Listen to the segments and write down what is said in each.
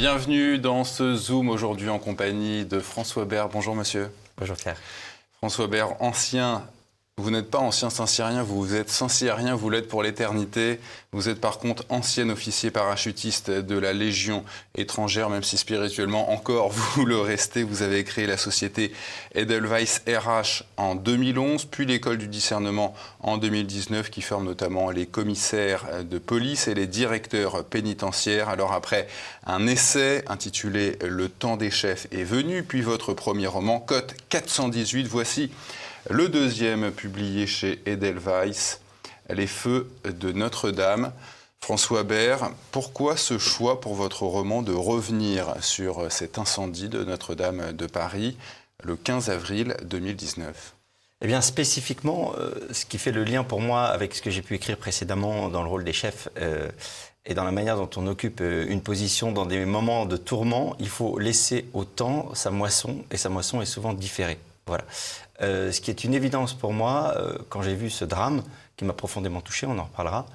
Bienvenue dans ce Zoom aujourd'hui en compagnie de François Bert. Bonjour monsieur. Bonjour Pierre. François Bert, ancien, vous n'êtes pas ancien Saint-Cyrien, vous êtes Saint-Cyrien, vous l'êtes pour l'éternité. Vous êtes par contre ancien officier parachutiste de la Légion étrangère, même si spirituellement encore vous le restez. Vous avez créé la société Edelweiss RH en 2011, puis l'école du discernement en 2019, qui forme notamment les commissaires de police et les directeurs pénitentiaires. Alors après un essai intitulé Le temps des chefs est venu, puis votre premier roman, Cote 418, voici le deuxième publié chez Edelweiss, Les feux de Notre-Dame. François Bert, pourquoi ce choix pour votre roman de revenir sur cet incendie de Notre-Dame de Paris le 15 avril 2019 ? Eh bien, spécifiquement, ce qui fait le lien pour moi avec ce que j'ai pu écrire précédemment dans le rôle des chefs et dans la manière dont on occupe une position dans des moments de tourment, il faut laisser au temps sa moisson, et sa moisson est souvent différée. Voilà. Ce qui est une évidence pour moi, quand j'ai vu ce drame, qui m'a profondément touché, on en reparlera,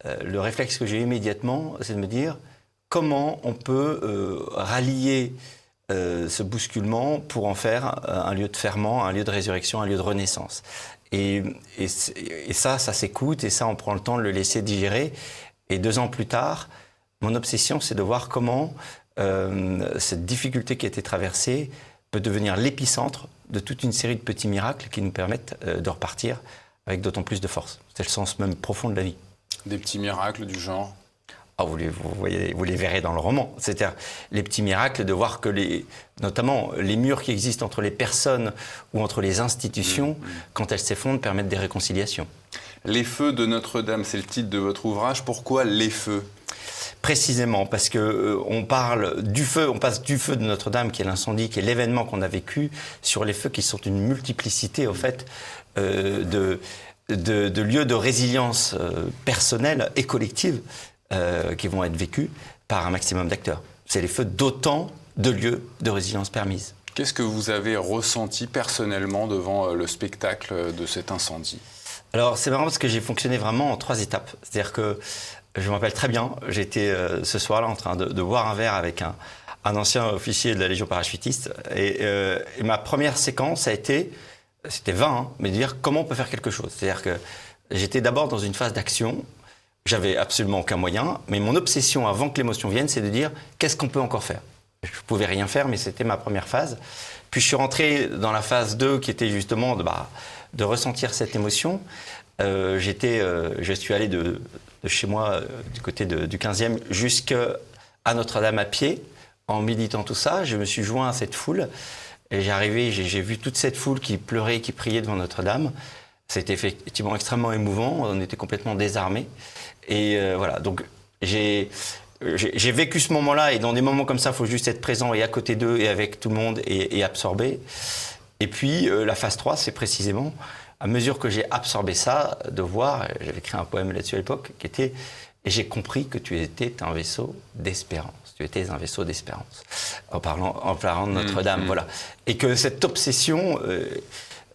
le réflexe que j'ai eu immédiatement, c'est de me dire comment on peut rallier ce bousculement pour en faire un lieu de ferment, un lieu de résurrection, un lieu de renaissance. Et ça s'écoute, et ça, on prend le temps de le laisser digérer. Et 2 ans plus tard, mon obsession, c'est de voir comment cette difficulté qui a été traversée peut devenir l'épicentre de toute une série de petits miracles qui nous permettent de repartir avec d'autant plus de force. C'est le sens même profond de la vie. Des petits miracles du genre ? Ah, vous les verrez dans le roman. C'est-à-dire les petits miracles de voir que notamment les murs qui existent entre les personnes ou entre les institutions, quand elles s'effondrent, permettent des réconciliations. Les feux de Notre-Dame, c'est le titre de votre ouvrage. Pourquoi les feux ? Précisément, parce qu'on parle du feu, on passe du feu de Notre-Dame, qui est l'incendie, qui est l'événement qu'on a vécu, sur les feux qui sont une multiplicité, au fait, de lieux de résilience personnelle et collective qui vont être vécus par un maximum d'acteurs. C'est les feux d'autant de lieux de résilience permise. Qu'est-ce que vous avez ressenti personnellement devant le spectacle de cet incendie ? Alors, c'est marrant parce que j'ai fonctionné vraiment en 3 étapes. C'est-à-dire que je me rappelle très bien, j'étais ce soir-là en train de boire un verre avec un ancien officier de la Légion parachutiste. Et ma première séquence a été, c'était vain, hein, mais de dire comment on peut faire quelque chose. C'est-à-dire que j'étais d'abord dans une phase d'action, j'avais absolument aucun moyen, mais mon obsession avant que l'émotion vienne, c'est de dire qu'est-ce qu'on peut encore faire. Je ne pouvais rien faire, mais c'était ma première phase. Puis je suis rentré dans la phase 2 qui était justement de ressentir cette émotion. Je suis allé de chez moi, du côté du 15e, jusqu'à Notre-Dame à pied, en méditant tout ça. Je me suis joint à cette foule, et j'ai vu toute cette foule qui pleurait, qui priait devant Notre-Dame. C'était effectivement extrêmement émouvant, on était complètement désarmés. Et voilà, donc j'ai vécu ce moment-là, et dans des moments comme ça, il faut juste être présent et à côté d'eux, et avec tout le monde, et absorber. Et puis, la phase 3, c'est précisément, à mesure que j'ai absorbé ça, de voir, j'avais écrit un poème là-dessus à l'époque, qui était « Et j'ai compris que tu étais un vaisseau d'espérance ». Tu étais un vaisseau d'espérance, en parlant de Notre-Dame, voilà. Et que cette obsession,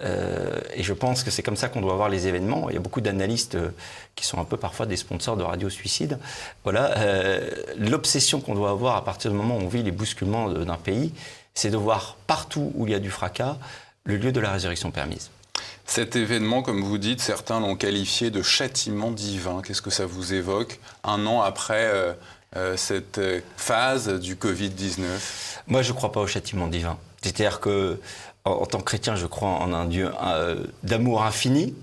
et je pense que c'est comme ça qu'on doit voir les événements, il y a beaucoup d'analystes qui sont un peu parfois des sponsors de Radio Suicide, voilà, l'obsession qu'on doit avoir à partir du moment où on vit les bousculements d'un pays, c'est de voir partout où il y a du fracas, le lieu de la résurrection permise. Cet événement, comme vous dites, certains l'ont qualifié de châtiment divin. Qu'est-ce que ça vous évoque 1 an après cette phase du Covid-19 ? Moi, je ne crois pas au châtiment divin. C'est-à-dire que, en tant que chrétien, je crois en un Dieu d'amour infini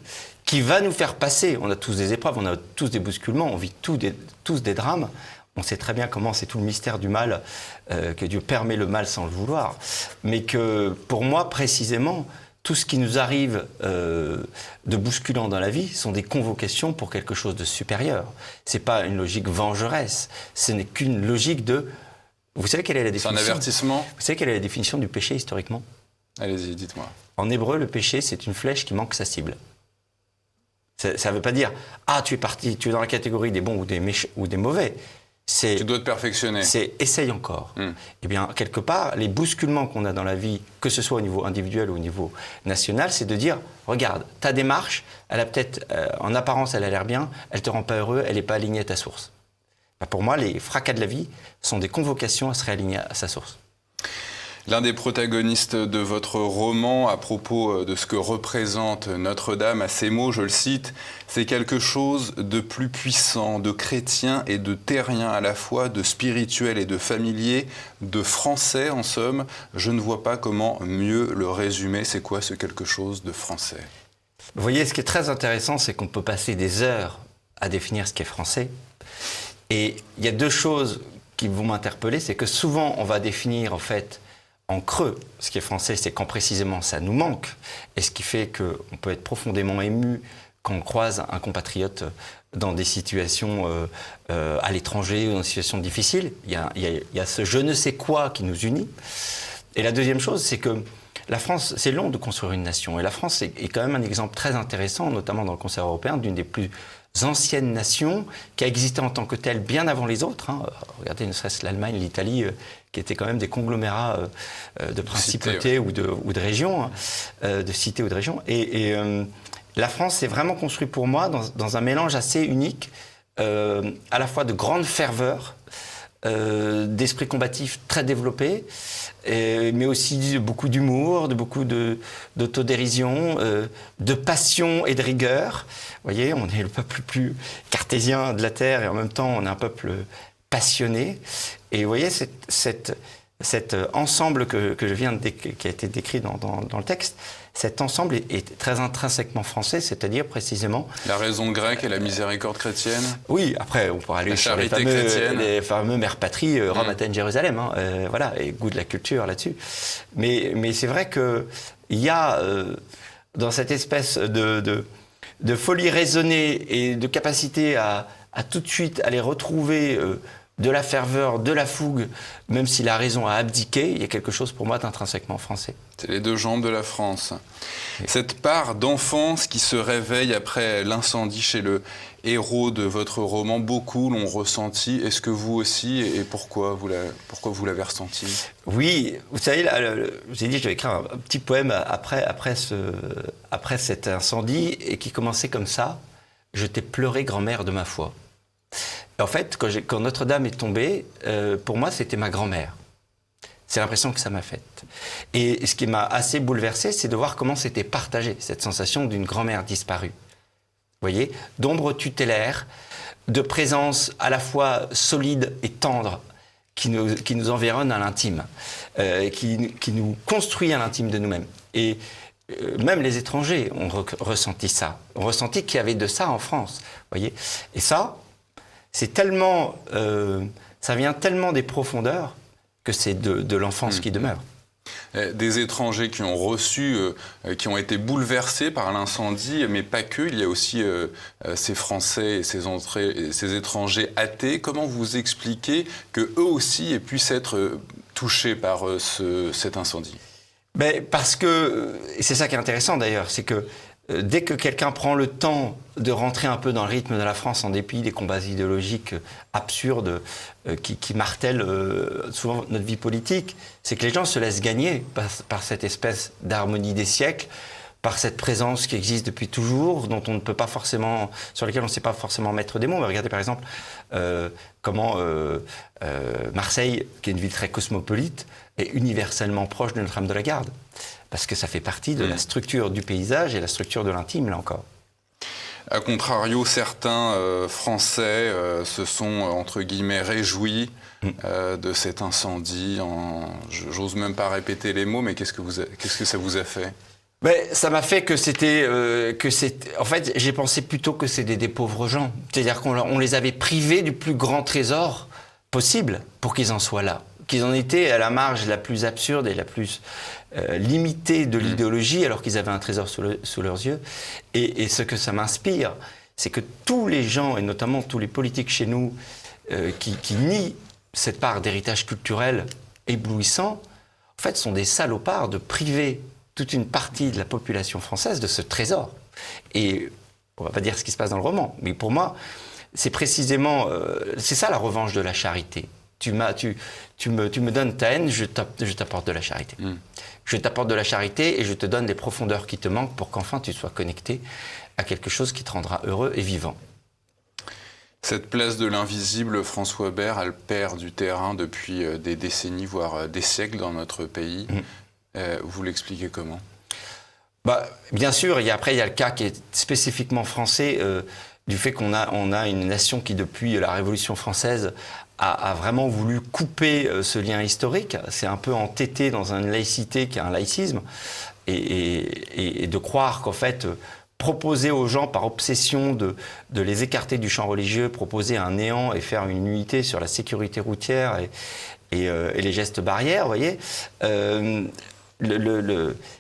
qui va nous faire passer. On a tous des épreuves, on a tous des bousculements, on vit tous des drames. On sait très bien comment c'est tout le mystère du mal, que Dieu permet le mal sans le vouloir. Mais que, pour moi, précisément, tout ce qui nous arrive de bousculant dans la vie sont des convocations pour quelque chose de supérieur. Ce n'est pas une logique vengeresse, ce n'est qu'une logique de... Vous savez quelle est la définition ? C'est un avertissement ? Vous savez quelle est la définition du péché historiquement ? Allez-y, dites-moi. En hébreu, le péché, c'est une flèche qui manque sa cible. Ça ne veut pas dire « Ah, tu es dans la catégorie des bons ou des mauvais ». Tu dois te perfectionner. C'est « essaye encore ». Eh bien, quelque part, les bousculements qu'on a dans la vie, que ce soit au niveau individuel ou au niveau national, c'est de dire « Regarde, ta démarche, elle a peut-être, en apparence, elle a l'air bien, elle ne te rend pas heureux, elle n'est pas alignée à ta source ». Pour moi, les fracas de la vie sont des convocations à se réaligner à sa source. L'un des protagonistes de votre roman, à propos de ce que représente Notre-Dame, à ces mots, je le cite, « C'est quelque chose de plus puissant, de chrétien et de terrien à la fois, de spirituel et de familier, de français en somme. Je ne vois pas comment mieux le résumer. C'est quoi ce quelque chose de français ?» Vous voyez, ce qui est très intéressant, c'est qu'on peut passer des heures à définir ce qu'est français. Et il y a deux choses qui vont m'interpeller, c'est que souvent on va définir en fait en creux ce qui est français, c'est quand précisément ça nous manque, et ce qui fait qu'on peut être profondément ému quand on croise un compatriote dans des situations à l'étranger ou dans des situations difficiles. Il y a ce je ne sais quoi qui nous unit. Et la deuxième chose, c'est que la France, c'est long de construire une nation, et la France est quand même un exemple très intéressant, notamment dans le concert européen, d'une des plus anciennes nations qui a existé en tant que telle bien avant les autres. Regardez, ne serait-ce l'Allemagne, l'Italie, qui étaient quand même des conglomérats de principautés ou de régions, de cités ou de régions. Et la France s'est vraiment construite pour moi dans un mélange assez unique, à la fois de grande ferveur, d'esprit combatif très développé, mais aussi beaucoup d'humour, de beaucoup d'autodérision, de passion et de rigueur. Vous voyez, on est le peuple le plus cartésien de la Terre et en même temps, on est un peuple passionné. Et vous voyez, cet ensemble que je viens qui a été décrit dans le texte, cet ensemble est très intrinsèquement français, c'est-à-dire précisément... La raison grecque et la miséricorde chrétienne. Oui, après on pourra aller sur les fameux mères patries, Rome, Athènes, Jérusalem, voilà, et goût de la culture là-dessus. Mais c'est vrai qu'il y a dans cette espèce de folie raisonnée et de capacité à tout de suite aller retrouver... de la ferveur, de la fougue, même si la raison a abdiqué, il y a quelque chose pour moi d'intrinsèquement français. C'est les deux jambes de la France. Oui. Cette part d'enfance qui se réveille après l'incendie chez le héros de votre roman, beaucoup l'ont ressenti. Est-ce que vous aussi, et pourquoi vous l'avez ressenti ? Oui, vous savez, là, j'ai dit que j'avais écrit un petit poème après cet incendie, et qui commençait comme ça. « Je t'ai pleuré, grand-mère de ma foi ». En fait, quand Notre-Dame est tombée, pour moi, c'était ma grand-mère. C'est l'impression que ça m'a faite. Et ce qui m'a assez bouleversé, c'est de voir comment c'était partagé, cette sensation d'une grand-mère disparue. Vous voyez, d'ombre tutélaire, de présence à la fois solide et tendre, qui nous environne à l'intime, qui nous construit à l'intime de nous-mêmes. Et même les étrangers ont ressenti ça, ont ressenti qu'il y avait de ça en France. Vous voyez, et ça... c'est tellement, ça vient tellement des profondeurs que c'est de l'enfance qui demeure. Des étrangers qui ont reçu, qui ont été bouleversés par l'incendie, mais pas que. Il y a aussi ces Français et ces étrangers athées. Comment vous expliquez qu'eux aussi puissent être touchés par cet incendie ? Parce que, et c'est ça qui est intéressant d'ailleurs, c'est que dès que quelqu'un prend le temps de rentrer un peu dans le rythme de la France, en dépit des combats idéologiques absurdes qui martèlent souvent notre vie politique, c'est que les gens se laissent gagner par cette espèce d'harmonie des siècles, par cette présence qui existe depuis toujours, dont on ne peut pas forcément, sur laquelle on ne sait pas forcément mettre des mots. Mais regardez par exemple comment Marseille, qui est une ville très cosmopolite, est universellement proche de Notre-Dame de la Garde. Parce que ça fait partie de la structure du paysage et la structure de l'intime, là encore. A contrario, certains Français se sont, entre guillemets, réjouis de cet incendie. J'ose même pas répéter les mots, mais qu'est-ce que ça vous a fait ? Ça m'a fait que c'était... en fait, j'ai pensé plutôt que c'était des pauvres gens. C'est-à-dire qu'on les avait privés du plus grand trésor possible pour qu'ils en soient là. Qu'ils en étaient à la marge la plus absurde et la plus limitée de l'idéologie, alors qu'ils avaient un trésor sous leurs yeux. Et ce que ça m'inspire, c'est que tous les gens, et notamment tous les politiques chez nous, qui nient cette part d'héritage culturel éblouissant, en fait, sont des salopards de priver toute une partie de la population française de ce trésor. Et on ne va pas dire ce qui se passe dans le roman, mais pour moi, c'est précisément... c'est ça la revanche de la charité. Tu me donnes ta haine, je t'apporte de la charité. Je t'apporte de la charité et je te donne les profondeurs qui te manquent pour qu'enfin tu sois connecté à quelque chose qui te rendra heureux et vivant. Cette place de l'invisible, François Bert, elle perd du terrain depuis des décennies, voire des siècles dans notre pays. Vous l'expliquez comment ? Bien sûr, après il y a le cas qui est spécifiquement français, du fait qu'on a une nation qui, depuis la Révolution française, a vraiment voulu couper ce lien historique. C'est un peu entêté dans une laïcité qui est un laïcisme, et de croire qu'en fait, proposer aux gens par obsession de les écarter du champ religieux, proposer un néant et faire une unité sur la sécurité routière et les gestes barrières, vous voyez,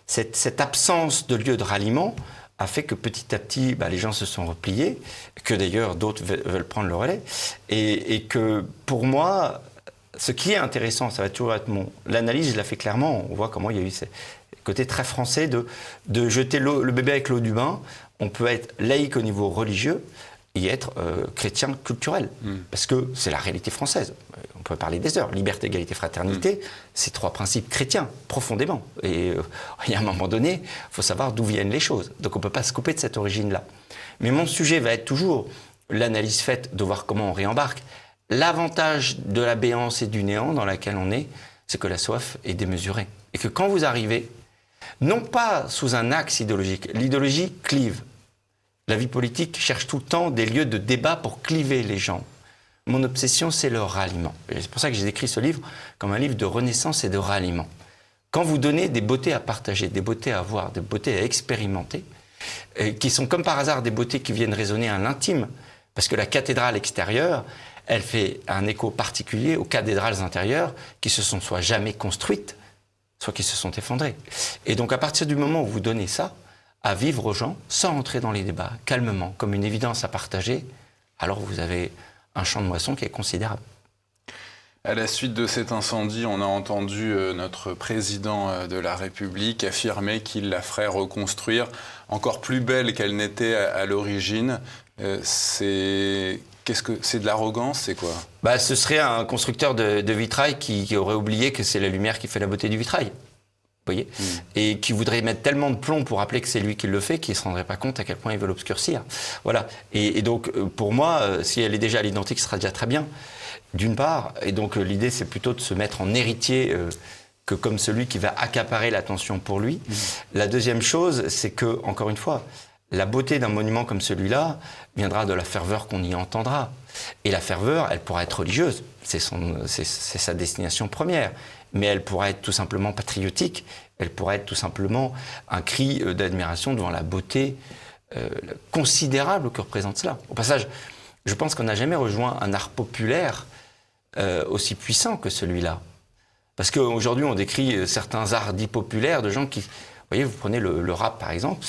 cette absence de lieu de ralliement a fait que petit à petit, les gens se sont repliés, que d'ailleurs d'autres veulent prendre le relais, et que pour moi, ce qui est intéressant, ça va toujours être l'analyse, je la fais clairement, on voit comment il y a eu ce côté très français de jeter le bébé avec l'eau du bain. On peut être laïque au niveau religieux et être chrétien culturel, parce que c'est la réalité française. On peut parler des heures. Liberté, égalité, fraternité, c'est 3 principes chrétiens, profondément. Et il y a un moment donné, il faut savoir d'où viennent les choses. Donc on ne peut pas se couper de cette origine-là. Mais mon sujet va être toujours l'analyse faite de voir comment on réembarque. L'avantage de la béance et du néant dans laquelle on est, c'est que la soif est démesurée. Et que quand vous arrivez, non pas sous un axe idéologique, l'idéologie clive. La vie politique cherche tout le temps des lieux de débat pour cliver les gens. Mon obsession, c'est le ralliement. Et c'est pour ça que j'ai écrit ce livre comme un livre de renaissance et de ralliement. Quand vous donnez des beautés à partager, des beautés à voir, des beautés à expérimenter, qui sont comme par hasard des beautés qui viennent résonner à l'intime, parce que la cathédrale extérieure, elle fait un écho particulier aux cathédrales intérieures qui se sont soit jamais construites, soit qui se sont effondrées. Et donc à partir du moment où vous donnez ça, à vivre aux gens, sans entrer dans les débats, calmement, comme une évidence à partager, alors vous avez un champ de moisson qui est considérable. À la suite de cet incendie, on a entendu notre président de la République affirmer qu'il la ferait reconstruire encore plus belle qu'elle n'était à l'origine. C'est de l'arrogance, c'est quoi ? Ce serait un constructeur de vitrail qui aurait oublié que c'est la lumière qui fait la beauté du vitrail. Vous voyez, et qui voudrait mettre tellement de plomb pour rappeler que c'est lui qui le fait, qu'il ne se rendrait pas compte à quel point il veut l'obscurcir. Voilà. Et donc, pour moi, si elle est déjà à l'identique, ce sera déjà très bien, d'une part. Et donc, l'idée, c'est plutôt de se mettre en héritier que comme celui qui va accaparer l'attention pour lui. La deuxième chose, c'est que, encore une fois, la beauté d'un monument comme celui-là viendra de la ferveur qu'on y entendra. Et la ferveur, elle pourra être religieuse. C'est sa destination première. Mais elle pourrait être tout simplement patriotique, elle pourrait être tout simplement un cri d'admiration devant la beauté considérable que représente cela. Au passage, je pense qu'on n'a jamais rejoint un art populaire aussi puissant que celui-là. Parce qu'aujourd'hui, on décrit certains arts dits populaires de gens qui... Vous voyez, vous prenez le rap, par exemple,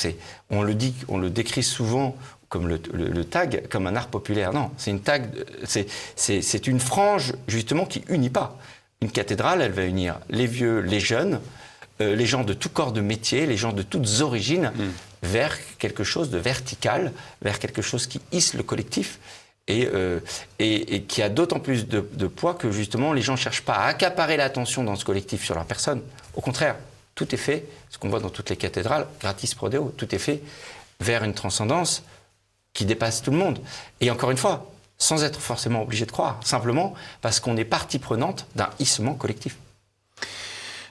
on le décrit souvent comme le tag, comme un art populaire. Non, c'est une tag, c'est une frange, justement, qui unit pas. Une cathédrale, elle va unir les vieux, les jeunes, les gens de tout corps de métier, les gens de toutes origines, vers quelque chose de vertical, vers quelque chose qui hisse le collectif et qui a d'autant plus de poids que justement les gens ne cherchent pas à accaparer l'attention dans ce collectif sur leur personne. Au contraire, tout est fait, ce qu'on voit dans toutes les cathédrales, gratis pro deo, tout est fait vers une transcendance qui dépasse tout le monde. Et encore une fois, sans être forcément obligé de croire, simplement parce qu'on est partie prenante d'un hissement collectif.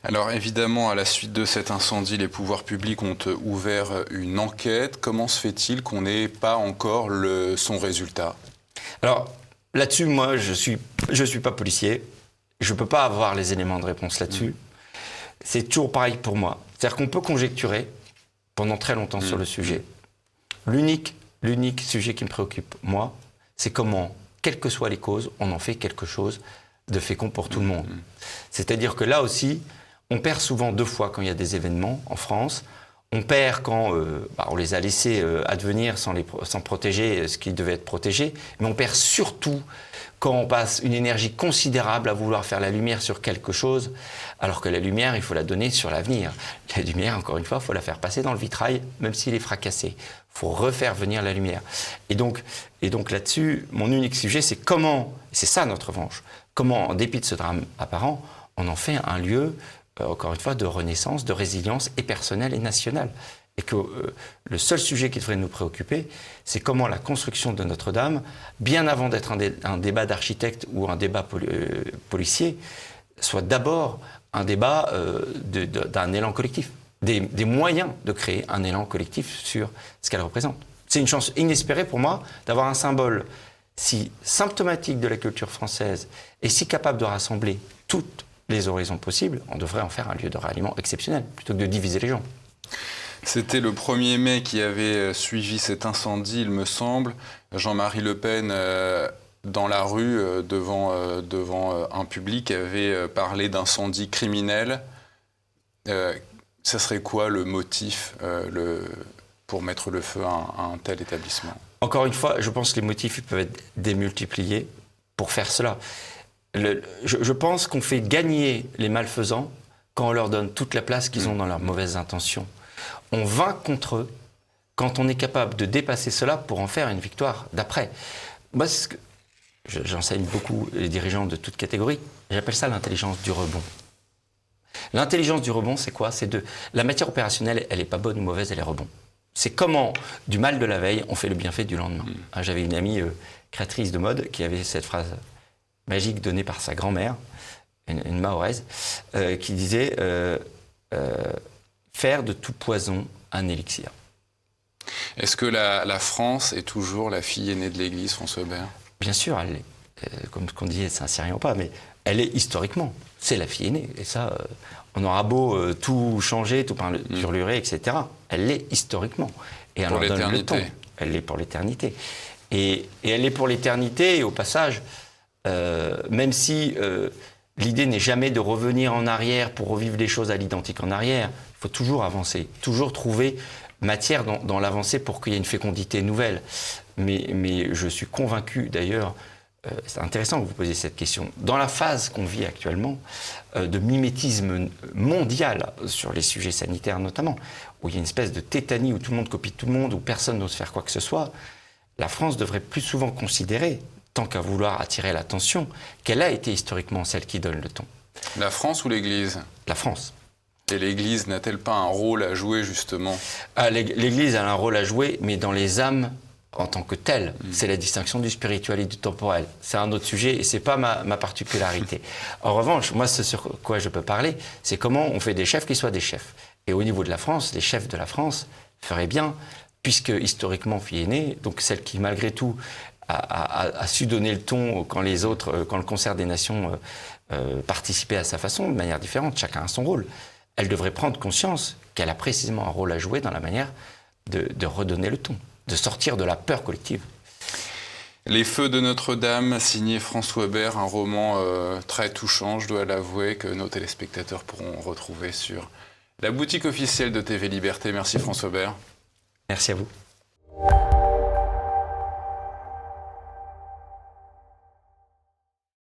Alors évidemment, à la suite de cet incendie, les pouvoirs publics ont ouvert une enquête. Comment se fait-il qu'on n'ait pas encore son résultat ? Alors là-dessus, moi, je suis pas policier. Je ne peux pas avoir les éléments de réponse là-dessus. C'est toujours pareil pour moi. C'est-à-dire qu'on peut conjecturer pendant très longtemps sur le sujet. L'unique sujet qui me préoccupe, moi, c'est comment, quelles que soient les causes, on en fait quelque chose de fécond pour tout le monde. C'est-à-dire que là aussi, on perd souvent 2 fois quand il y a des événements en France. On perd quand on les a laissés advenir sans protéger ce qui devait être protégé. Mais on perd surtout quand on passe une énergie considérable à vouloir faire la lumière sur quelque chose, alors que la lumière, il faut la donner sur l'avenir. La lumière, encore une fois, il faut la faire passer dans le vitrail, même s'il est fracassé. Il faut refaire venir la lumière. Et donc là-dessus, mon unique sujet, c'est comment, c'est ça notre revanche, comment, en dépit de ce drame apparent, on en fait un lieu, encore une fois, de renaissance, de résilience et personnelle et nationale. Et que le seul sujet qui devrait nous préoccuper, c'est comment la construction de Notre-Dame, bien avant d'être un débat d'architecte ou un débat policier, soit d'abord un débat d'un élan collectif, des moyens de créer un élan collectif sur ce qu'elle représente. C'est une chance inespérée pour moi d'avoir un symbole si symptomatique de la culture française et si capable de rassembler toutes les horizons possibles. On devrait en faire un lieu de ralliement exceptionnel, plutôt que de diviser les gens. C'était le 1er mai qui avait suivi cet incendie, il me semble. Jean-Marie Le Pen, dans la rue, devant un public, avait parlé d'incendie criminel. Ça serait quoi le motif pour mettre le feu à un tel établissement? Encore une fois, je pense que les motifs peuvent être démultipliés pour faire cela. Je pense qu'on fait gagner les malfaisants quand on leur donne toute la place qu'ils ont dans leurs mauvaises intentions. On vainc contre eux quand on est capable de dépasser cela pour en faire une victoire d'après. Moi, j'enseigne beaucoup les dirigeants de toutes catégories. J'appelle ça l'intelligence du rebond. L'intelligence du rebond, c'est quoi? La matière opérationnelle, elle n'est pas bonne ou mauvaise, elle est rebond. C'est comment, du mal de la veille, on fait le bienfait du lendemain. J'avais une amie créatrice de mode qui avait cette phrase magique donnée par sa grand-mère, une Mahoraise, qui disait faire de tout poison un élixir. Est-ce que la France est toujours la fille aînée de l'Église, François Aubert? Bien sûr, elle est, comme qu'on dit, Saint-Cyrien ou pas, mais elle est historiquement. C'est la fille aînée. Et ça, on aura beau tout changer, tout purlurer, etc. Elle l'est historiquement. Et elle pour en donne le temps. Elle l'est pour l'éternité. Et elle l'est pour l'éternité, et au passage, même si l'idée n'est jamais de revenir en arrière pour revivre les choses à l'identique en arrière, il faut toujours avancer, toujours trouver matière dans l'avancée pour qu'il y ait une fécondité nouvelle. Mais je suis convaincu, d'ailleurs, c'est intéressant que vous posiez cette question, dans la phase qu'on vit actuellement, de mimétisme mondial sur les sujets sanitaires notamment, où il y a une espèce de tétanie, où tout le monde copie tout le monde, où personne n'ose faire quoi que ce soit, la France devrait plus souvent considérer, tant qu'à vouloir attirer l'attention, qu'elle a été historiquement celle qui donne le ton. La France ou l'Église? La France. Et l'Église n'a-t-elle pas un rôle à jouer, justement? L'Église a un rôle à jouer, mais dans les âmes en tant que telle. C'est la distinction du spirituel et du temporel. C'est un autre sujet et ce n'est pas ma particularité. En revanche, moi, ce sur quoi je peux parler, c'est comment on fait des chefs qui soient des chefs. Et au niveau de la France, les chefs de la France feraient bien, puisque historiquement, fille aînée, donc celle qui, malgré tout, a su donner le ton quand les autres, quand le concert des nations participait à sa façon, de manière différente, chacun a son rôle. Elle devrait prendre conscience qu'elle a précisément un rôle à jouer dans la manière de redonner le ton, de sortir de la peur collective. Les Feux de Notre-Dame, signé François Aubert, un roman très touchant, je dois l'avouer, que nos téléspectateurs pourront retrouver sur la boutique officielle de TV Liberté. Merci François Aubert. Merci à vous.